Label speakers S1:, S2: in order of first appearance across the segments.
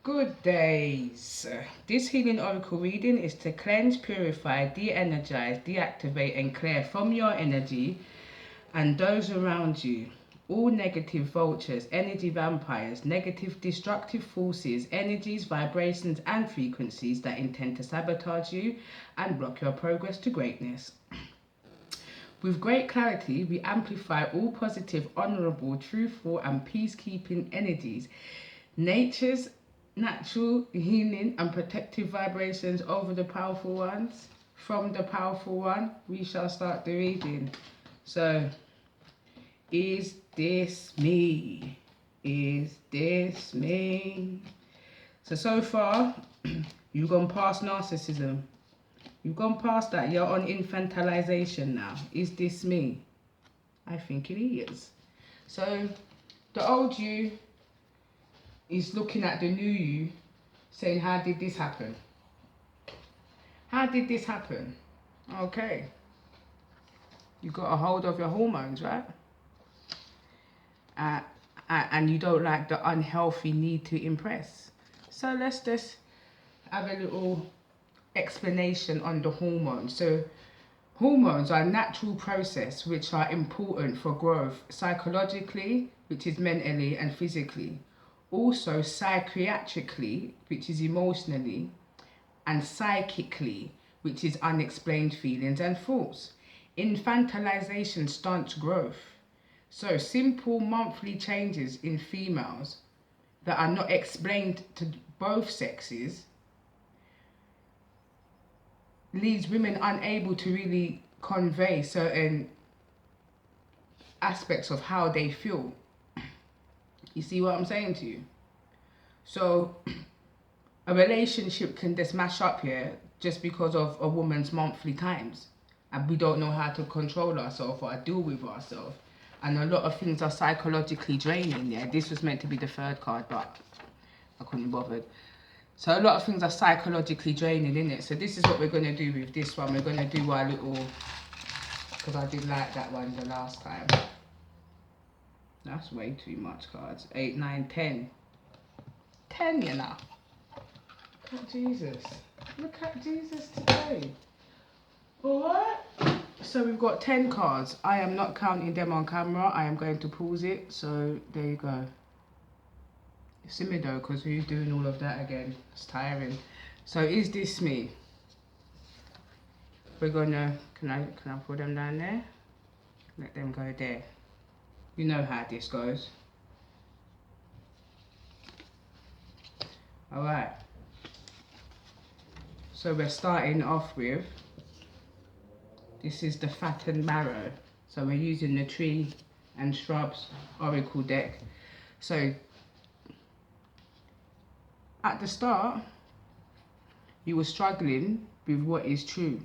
S1: Good days. This healing oracle reading is to cleanse, purify, de-energize, deactivate and clear from your energy and those around you all negative vultures, energy vampires, negative destructive forces, energies, vibrations and frequencies that intend to sabotage you and block your progress to greatness. With great clarity, we amplify all positive, honourable, truthful and peacekeeping energies, nature's natural healing and protective vibrations over the powerful ones. From the powerful one, we shall start the reading. So, is this me? Is this me? So far, you've gone past narcissism. You've gone past that. You're on infantilization now. Is this me? I think it is. So, the old you is looking at the new you, saying, how did this happen? How did this happen? Okay. You got a hold of your hormones, right? And you don't like the unhealthy need to impress. So let's just have a little explanation on the hormones. So hormones are a natural process which are important for growth psychologically, which is mentally and physically. Also psychiatrically, which is emotionally, and psychically, which is unexplained feelings and thoughts. Infantilization stunts growth. So simple monthly changes in females that are not explained to both sexes leaves women unable to really convey certain aspects of how they feel. You see what I'm saying to you? So a relationship can just mash up here just because of a woman's monthly times, and we don't know how to control ourselves or deal with ourselves, and a lot of things are psychologically draining. Yeah, this was meant to be the third card, but I couldn't be bothered. So a lot of things are psychologically draining, innit? So this is what we're going to do with this one. We're going to do our little, because I did like that one the last time. That's way too much cards. 8, 9, 10. 10, you know. Look at Jesus. Look at Jesus today. Alright. So we've got 10 cards. I am not counting them on camera. I am going to pause it. So there you go. See me though, because who's doing all of that again? It's tiring. So is this me? We're gonna, can I put them down there? Let them go there. You know how this goes. Alright. So we're starting off with, this is the fat and marrow. So we're using the tree and shrubs oracle deck. So at the start, you were struggling with what is true,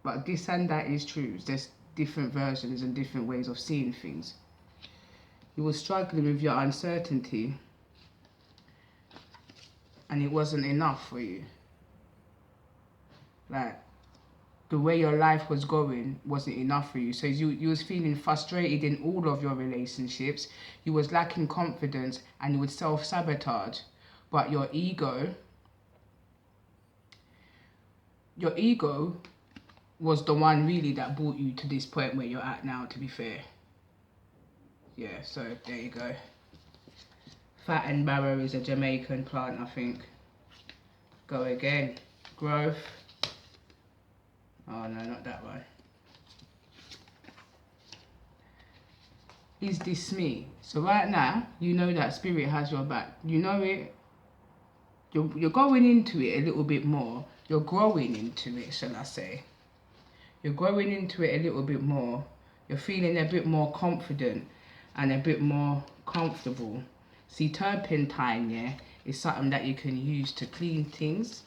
S1: but this and that is true. There's different versions and different ways of seeing things. You were struggling with your uncertainty, and it wasn't enough for you. Like, the way your life was going wasn't enough for you. So you was feeling frustrated in all of your relationships. You was lacking confidence and you would self-sabotage. But your ego was the one really that brought you to this point where you're at now, to be fair. Yeah, so there you go. Fat and marrow is a Jamaican plant, I think. Go again. Growth. Oh no, not that one. Is this me? So right now, you know that spirit has your back. You know it. You're going into it a little bit more. You're growing into it, shall I say. You're growing into it a little bit more. You're feeling a bit more confident and a bit more comfortable. See, turpentine, yeah, is something that you can use to clean things.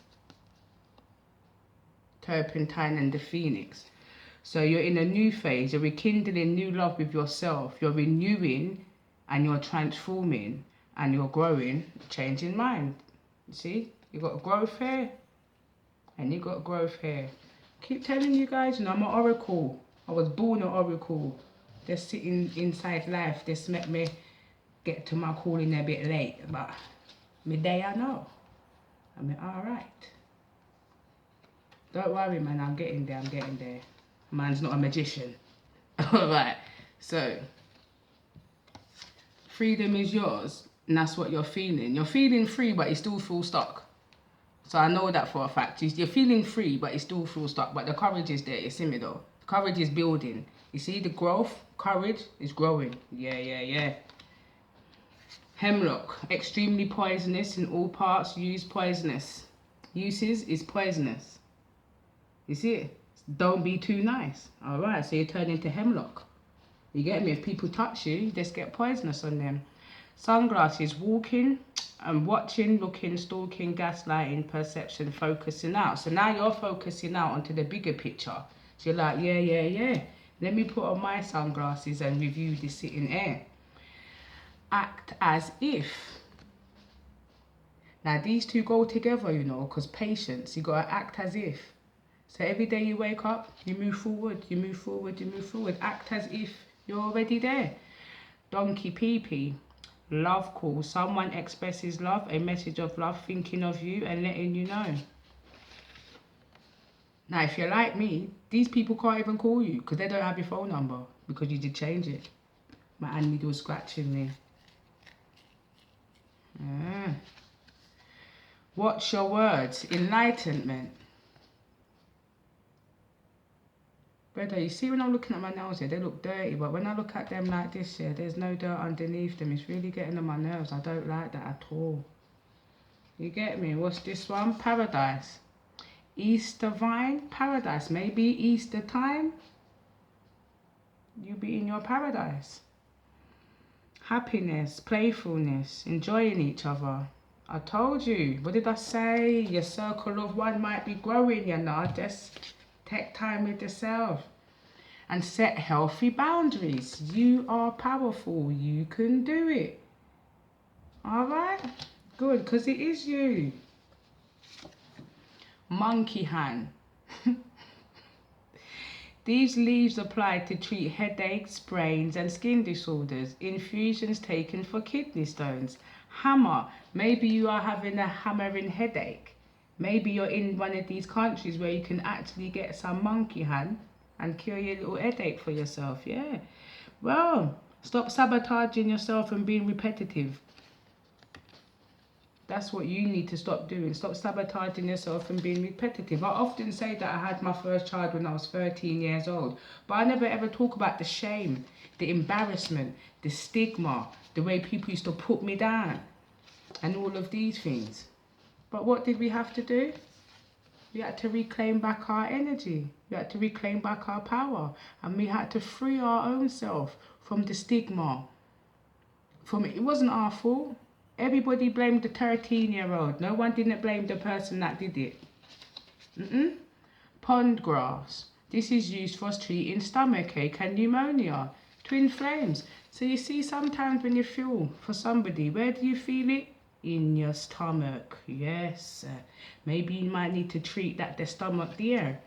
S1: Turpentine and the phoenix. So you're in a new phase. You're rekindling new love with yourself. You're renewing and you're transforming and you're growing, changing mind. You see, you got growth here and you got growth here. Keep telling you guys, you know, I'm an oracle. I was born an oracle. Just sitting inside life, this met me get to my calling a bit late, but midday I know. I mean, all right. Don't worry, man, I'm getting there, Man's not a magician. All right, so freedom is yours, and that's what you're feeling. You're feeling free, but you still feel stuck. So I know that for a fact. You're feeling free, but you still feel stuck. But the courage is there, you see me though. The courage is building. You see the growth, courage is growing. Yeah. Hemlock, extremely poisonous in all parts, uses is poisonous. You see it? Don't be too nice. Alright, so you turn into hemlock. You get me? If people touch you, you just get poisonous on them. Sunglasses, walking and watching, looking, stalking, gaslighting, perception, focusing out. So now you're focusing out onto the bigger picture. So you're like, yeah. Let me put on my sunglasses and review the sitting air. Act as if. Now these two go together, you know, because patience, you got to act as if. So every day you wake up, you move forward. Act as if you're already there. Donkey pee-pee. Love call. Someone expresses love, a message of love, thinking of you and letting you know. Now, if you're like me, these people can't even call you because they don't have your phone number because you did change it. My hand needle was scratching me. Watch your words. Enlightenment. Brother, you see when I'm looking at my nails here, they look dirty, but when I look at them like this here, there's no dirt underneath them. It's really getting on my nerves. I don't like that at all. You get me? What's this one? Paradise. Easter vine, paradise. Maybe Easter time, you'll be in your paradise. Happiness, playfulness, enjoying each other. I told you. What did I say? Your circle of one might be growing, you know. Just take time with yourself and set healthy boundaries. You are powerful. You can do it. All right? Good, because it is you. Monkey hand. These leaves apply to treat headaches, sprains and skin disorders. Infusions taken for kidney stones. Hammer. Maybe you are having a hammering headache. Maybe you're in one of these countries where you can actually get some monkey hand and cure your little headache for yourself. Yeah. Well, stop sabotaging yourself and being repetitive. That's what you need to stop doing. Stop sabotaging yourself and being repetitive. I often say that I had my first child when I was 13 years old. But I never ever talk about the shame, the embarrassment, the stigma, the way people used to put me down, and all of these things. But what did we have to do? We had to reclaim back our energy. We had to reclaim back our power. And we had to free our own self from the stigma. It wasn't our fault. Everybody blamed the 13-year-old. No one didn't blame the person that did it. Pond grass. This is used for treating stomachache and pneumonia. Twin flames. So you see, sometimes when you feel for somebody, where do you feel it? In your stomach. Yes. Maybe you might need to treat the stomach there.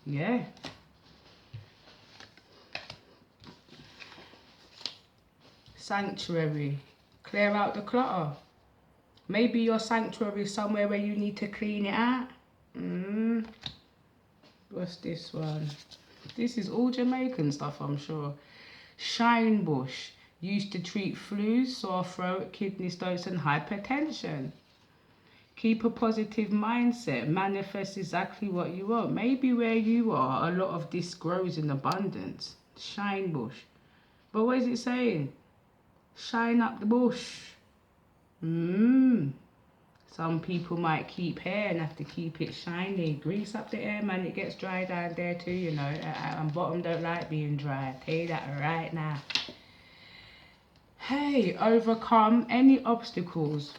S1: Yeah. Sanctuary. Clear out the clutter. Maybe your sanctuary is somewhere where you need to clean it out. What's this one? This is all Jamaican stuff, I'm sure. Shine bush. Used to treat flu, sore throat, kidney stones and hypertension. Keep a positive mindset. Manifest exactly what you want. Maybe where you are, a lot of this grows in abundance. Shine bush. But what is it saying? Shine up the bush. Some people might keep hair and have to keep it shiny. Grease up the hair, man. It gets dry down there too, you know. And bottom don't like being dry. I tell you that right now. Hey, overcome any obstacles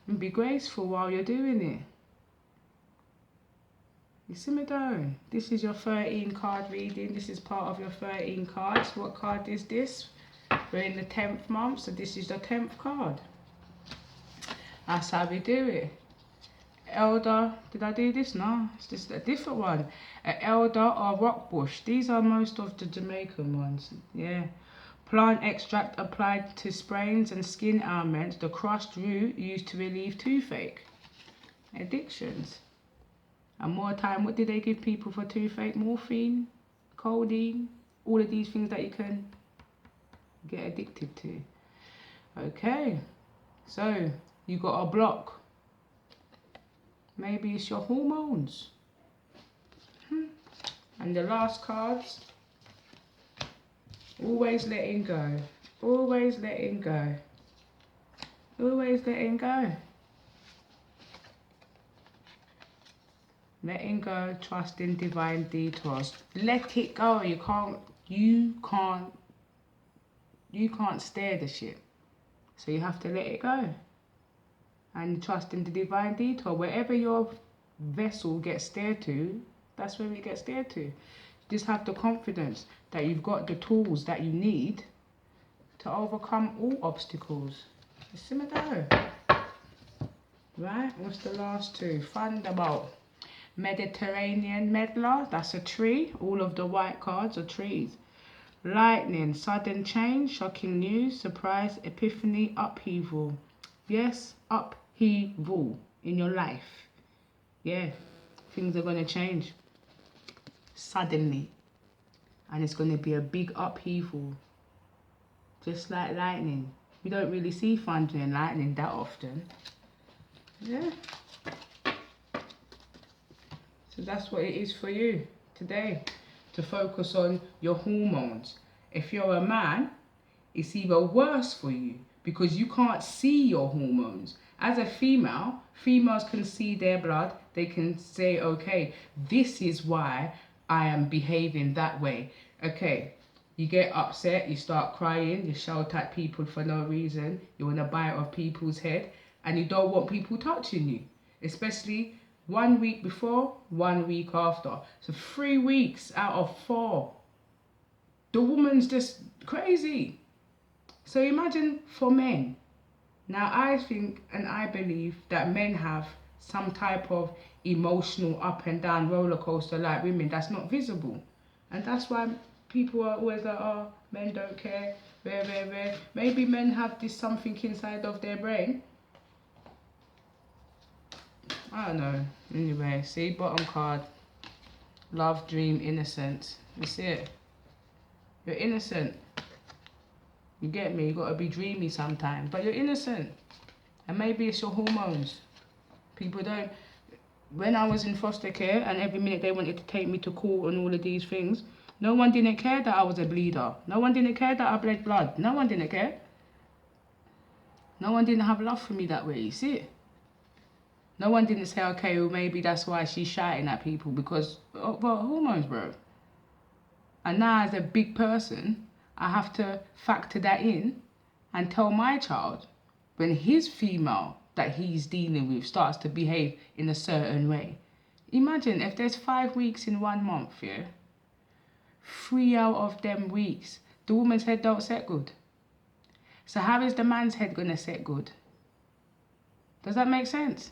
S1: and be graceful while you're doing it. You see me though? This is your 13 card reading. This is part of your 13 cards. What card is this? We're in the 10th month, so this is the 10th card. That's how we do it. Elder, did I do this? No, it's just a different one. An elder or rock bush. These are most of the Jamaican ones. Yeah. Plant extract applied to sprains and skin ailments. The crushed root used to relieve toothache. Addictions. And more time, what did they give people for toothache? Morphine, codeine, all of these things that you can get addicted to. Okay, so you got a block. Maybe it's your hormones. And the last cards, always letting go. Always letting go. Always letting go. Letting go, trusting divine detours. Let it go. You can't steer the ship. So you have to let it go. And trust in the divine detour. Wherever your vessel gets steered to, that's where it gets steered to. You just have the confidence that you've got the tools that you need to overcome all obstacles. Just simmer down. Right, what's the last two? Thunderbolt. Mediterranean meddler, that's a tree. All of the white cards are trees. Lightning, sudden change, shocking news, surprise, epiphany, upheaval. Yes, upheaval in your life. Yeah, things are going to change suddenly. And it's going to be a big upheaval. Just like lightning. We don't really see thunder and lightning that often. Yeah. So that's what it is for you today. To focus on your hormones. If you're a man, it's even worse for you because you can't see your hormones. As a female, females can see their blood. They can say, okay, this is why I am behaving that way. Okay, you get upset, you start crying, you shout at people for no reason, you want to bite off people's head, and you don't want people touching you, especially 1 week before, 1 week after. So 3 weeks out of 4. The woman's just crazy. So imagine for men. Now I think and I believe that men have some type of emotional up and down roller coaster like women that's not visible. And that's why people are always like, oh, men don't care, rare. Maybe men have this something inside of their brain. I don't know. Anyway, see, bottom card. Love, dream, innocence. You see it? You're innocent. You get me? You gotta be dreamy sometimes. But you're innocent. And maybe it's your hormones. People don't... When I was in foster care and every minute they wanted to take me to court and all of these things, no one didn't care that I was a bleeder. No one didn't care that I bled blood. No one didn't care. No one didn't have love for me that way, you see it? No one didn't say, okay, well, maybe that's why she's shouting at people because, well, hormones, bro. And now as a big person, I have to factor that in and tell my child when his female that he's dealing with starts to behave in a certain way. Imagine if there's 5 weeks in 1 month, yeah? 3 out of them weeks, the woman's head don't set good. So how is the man's head gonna set good? Does that make sense?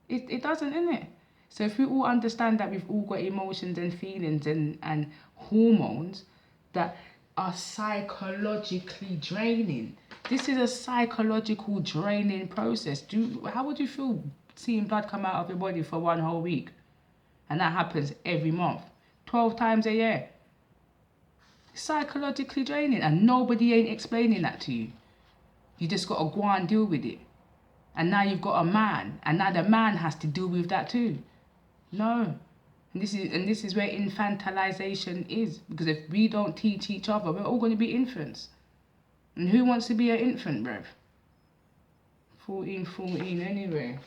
S1: It doesn't, innit? So if we all understand that we've all got emotions and feelings and hormones that are psychologically draining. This is a psychological draining process. How would you feel seeing blood come out of your body for 1 whole week? And that happens every month. 12 times a year. Psychologically draining. And nobody ain't explaining that to you. You just got to go and deal with it. And now you've got a man, and now the man has to deal with that too. No. And this is where infantilization is. Because if we don't teach each other, we're all going to be infants. And who wants to be an infant, bruv? 14 anyway.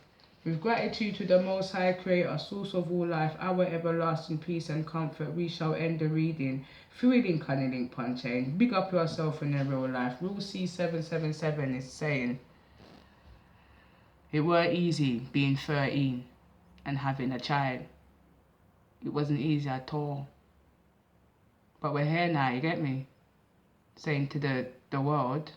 S1: With gratitude to the Most High Creator, source of all life, our everlasting peace and comfort, we shall end the reading. Through link on the link punch chain. Big up yourself in their real life. Rule C777 is saying, it weren't easy being 13 and having a child. It wasn't easy at all. But we're here now, you get me? Saying to the world,